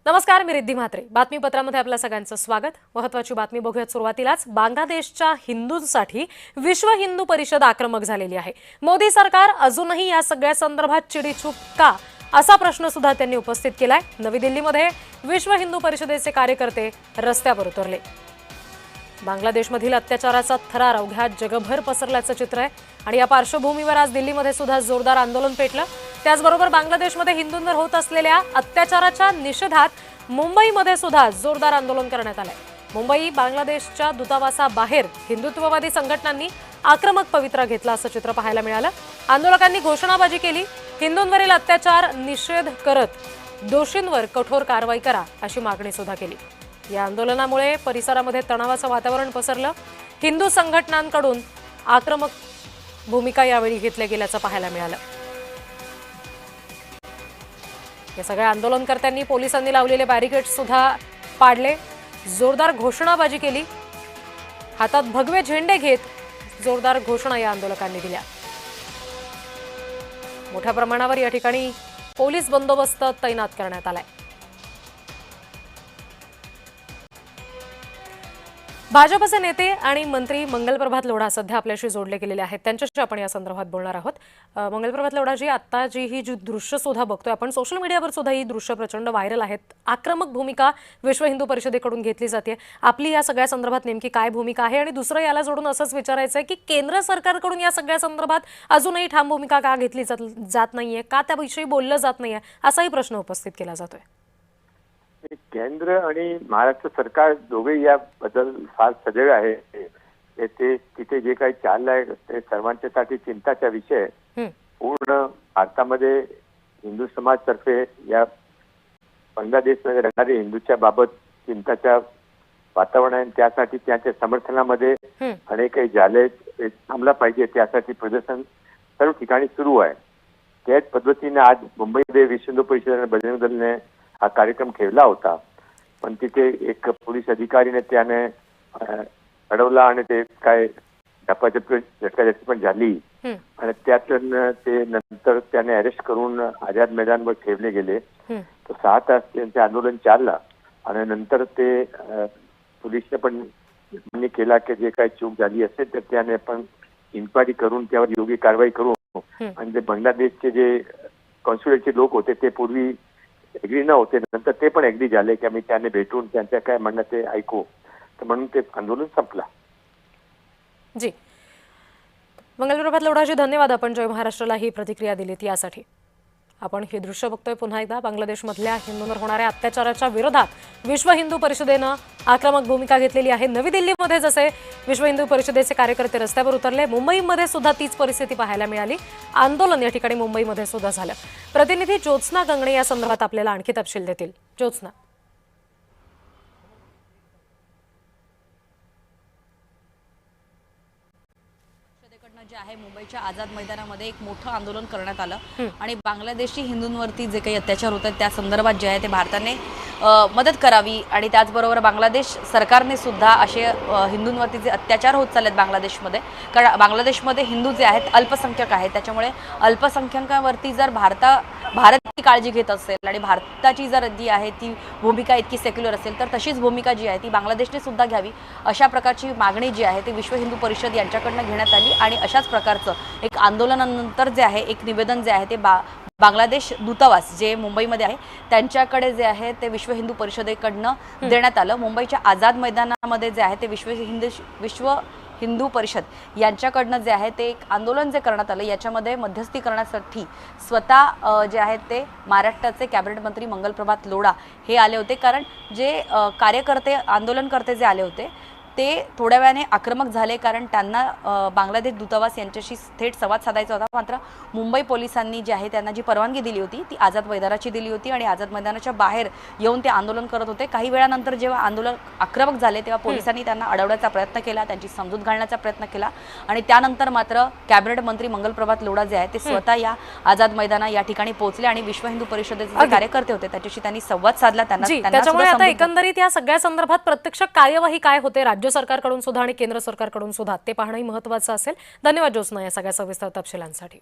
नमस्कार, मी रिद्धी म्हात्रे. बातमीपत्रामध्ये आपल्या सगळ्यांचं स्वागत. महत्त्वाची बातमी बघूयात. सुरुवातीलाच बांगलादेशच्या हिंदूंसाठी विश्व हिंदू परिषद आक्रमक झालेली आहे. मोदी सरकार अजूनही या सगळ्या संदर्भात चिडीचूप का, असा प्रश्न सुद्धा त्यांनी उपस्थित केलाय. नवी दिल्लीमध्ये विश्व हिंदू परिषदेचे कार्यकर्ते रस्त्यावर उतरले. बांगलादेशमधील अत्याचाराचा थरार अवघ्या जगभर पसरल्याचं चित्र आहे आणि या पार्श्वभूमीवर आज दिल्लीमध्ये सुद्धा जोरदार आंदोलन पेटलं. त्याचबरोबर बांगलादेशमध्ये हिंदूंवर होत असलेल्या अत्याचाराच्या निषेधात मुंबईमध्ये सुद्धा जोरदार आंदोलन करण्यात आलंय. मुंबई बांगलादेशच्या दूतावासाबाहेर हिंदुत्ववादी संघटनांनी आक्रमक पवित्रा घेतला असं चित्र पाहायला मिळालं. आंदोलकांनी घोषणाबाजी केली. हिंदूंवरील अत्याचार निषेध करत दोषींवर कठोर कारवाई करा अशी मागणी सुद्धा केली. या आंदोलनामुळे परिसरामध्ये तणावाचं वातावरण पसरलं. हिंदू संघटनांकडून आक्रमक भूमिका यावेळी घेतल्या गेल्याचं पाहायला मिळालं. या सगळ्या आंदोलनकर्त्यांनी पोलिसांनी लावलेले बॅरिकेड सुद्धा पाडले. जोरदार घोषणाबाजी केली. हातात भगवे झेंडे घेत जोरदार घोषणा या आंदोलकांनी दिल्या. मोठ्या प्रमाणावर या ठिकाणी पोलीस बंदोबस्त तैनात करण्यात आलाय. भाजपचे नेते आणि मंत्री मंगलप्रभात लोढा सध्या आपल्याशी जोडले गेलेले आहेत. त्यांच्याशी आपण या संदर्भात बोलणार आहोत. मंगलप्रभात लोढाजी, आता ही दृश्य सुद्धा बघतोय आपण, सोशल मीडियावर सुद्धा ही दृश्य प्रचंड व्हायरल आहेत. आक्रमक भूमिका विश्व हिंदू परिषदेकडून घेतली जाते. आपली या सगळ्या संदर्भात नेमकी काय भूमिका आहे? आणि दुसरं याला जोडून असंच विचारायचं आहे की केंद्र सरकारकडून या सगळ्या संदर्भात अजूनही ठाम भूमिका का घेतली जात नाहीये, का त्याविषयी बोललं जात नाहीये, असाही प्रश्न उपस्थित केला जातोय. केंद्र आणि महाराष्ट्र सरकार दोघे याबद्दल फार सजग आहे. ते तिथे जे काही चाललंय ते सर्वांच्यासाठी चिंताचा विषय. पूर्ण भारतामध्ये हिंदू समाजतर्फे या बांगलादेशमध्ये राहणारे हिंदूच्या बाबत चिंताच्या वातावरण आहे. त्यासाठी त्यांच्या समर्थनामध्ये अनेक काही झाले थांबला पाहिजे त्यासाठी प्रदर्शन सर्व ठिकाणी सुरू आहे. त्याच पद्धतीने आज मुंबईमध्ये विश्व हिंदू परिषदेने बजरंग दलने हा कार्यक्रम ठेवला होता, पण तिथे एक पोलीस अधिकारीने त्याने अडवला आणि ते काय झटकाझटकी पण झाली आणि त्यातून ते नंतर त्याने अरेस्ट करून आझाद मैदानवर ठेवले गेले. तर 6 तास त्यांचे आंदोलन चाललं आणि नंतर ते पोलिसने पण मान्य केला की जे काही चूक झाली असेल तर त्याने पण इन्क्वायरी करून त्यावर योग्य कारवाई करू. आणि जे बांगलादेशचे जे कॉन्स्युलेटचे लोक होते ते पूर्वी एग्री न होते, नंतर ते पण एग्री झाले की आम्ही त्यांना भेटून त्यांच्या काय म्हणणं ते ऐकू. तर म्हणून ते आंदोलन संपला. जी, मंगलप्रभात लोढाजी, धन्यवाद. आपण जय महाराष्ट्राला ही प्रतिक्रिया दिलीत यासाठी. आपण हे दृश्य बघतोय पुन्हा एकदा. बांगलादेशमधल्या हिंदूंवर होणाऱ्या अत्याचाराच्या विरोधात विश्व हिंदू परिषदेनं आक्रमक भूमिका घेतलेली आहे. नवी दिल्लीमध्ये जसे विश्व हिंदू परिषदेचे कार्यकर्ते रस्त्यावर उतरले, मुंबईमध्ये सुद्धा तीच परिस्थिती पाहायला मिळाली. आंदोलन या ठिकाणी मुंबईमध्ये सुद्धा झालं. प्रतिनिधी ज्योत्स्ना गंगणे या संदर्भात आपल्याला आणखी तपशील देतील. ज्योत्स्ना. जे आहे मुंबईच्या आझाद मैदानामध्ये एक मोठं आंदोलन करण्यात आलं आणि बांगलादेशी हिंदूंवरती जे काही अत्याचार होतात त्या संदर्भात जे आहे ते भारताने मदत करावी आणि त्याचबरोबर बांगलादेश सरकारने सुद्धा असे हिंदूंवरती जे अत्याचार होत चाललेत बांगलादेशमध्ये, कारण बांगलादेशमध्ये हिंदू जे आहेत अल्पसंख्याक आहेत, त्याच्यामुळे अल्पसंख्याकांवरती जर भारत काळजी घेत असेल आणि भारताची जर जी आहे ती भूमिका इतकी सेक्युलर असेल तर तशीच भूमिका जी आहे ती बांगलादेशने सुद्धा घ्यावी, अशा प्रकारची मागणी जी आहे ती विश्व हिंदू परिषद यांच्याकडनं घेण्यात आली. आणि अशाच प्रकारचं एक आंदोलनानंतर जे आहे एक निवेदन जे आहे ते बांगलादेश दूतावास जे मुंबईमध्ये आहे त्यांच्याकडे जे आहे ते विश्व हिंदू परिषदेकडनं देण्यात आलं. मुंबईच्या आझाद मैदानामध्ये जे आहे ते विश्व हिंदू परिषद यांच्याकडनं जे आहे ते एक आंदोलन जे करण्यात आलं याच्यामध्ये मध्यस्थी करण्यासाठी स्वतः जे आहेत ते महाराष्ट्राचे कॅबिनेट मंत्री मंगलप्रभात लोढा हे आले होते. कारण जे कार्यकर्ते आंदोलनकर्ते जे आले होते ते थोड्या वेळाने आक्रमक झाले, कारण त्यांना बांगलादेश दूतावास यांच्याशी थेट संवाद साधायचा होता. मात्र मुंबई पोलिसांनी जे आहे त्यांना जी परवानगी दिली होती ती आझाद मैदानाची दिली होती आणि आझाद मैदानाच्या बाहेर येऊन ते आंदोलन करत होते. काही वेळानंतर जेव्हा आंदोलन आक्रमक झाले तेव्हा पोलिसांनी त्यांना अडवण्याचा प्रयत्न केला, त्यांची समजूत घालण्याचा प्रयत्न केला आणि त्यानंतर मात्र कॅबिनेट मंत्री मंगलप्रभात लोढा जे आहे ते स्वतः या आझाद मैदाना या ठिकाणी पोहोचले आणि विश्व हिंदू परिषदेचे जे कार्यकर्ते होते त्याच्याशी त्यांनी संवाद साधला. त्याच्यामुळे आता एकंदरीत या सगळ्या संदर्भात प्रत्यक्ष कार्यवाही काय होते राज्य सरकारकडून सुद्धा आणि केंद्र सरकारकडून सुद्धा ते पाहणंही महत्त्वाचं असेल. धन्यवाद ज्योत्स्ना या सगळ्या सविस्तर तपशिलांसाठी.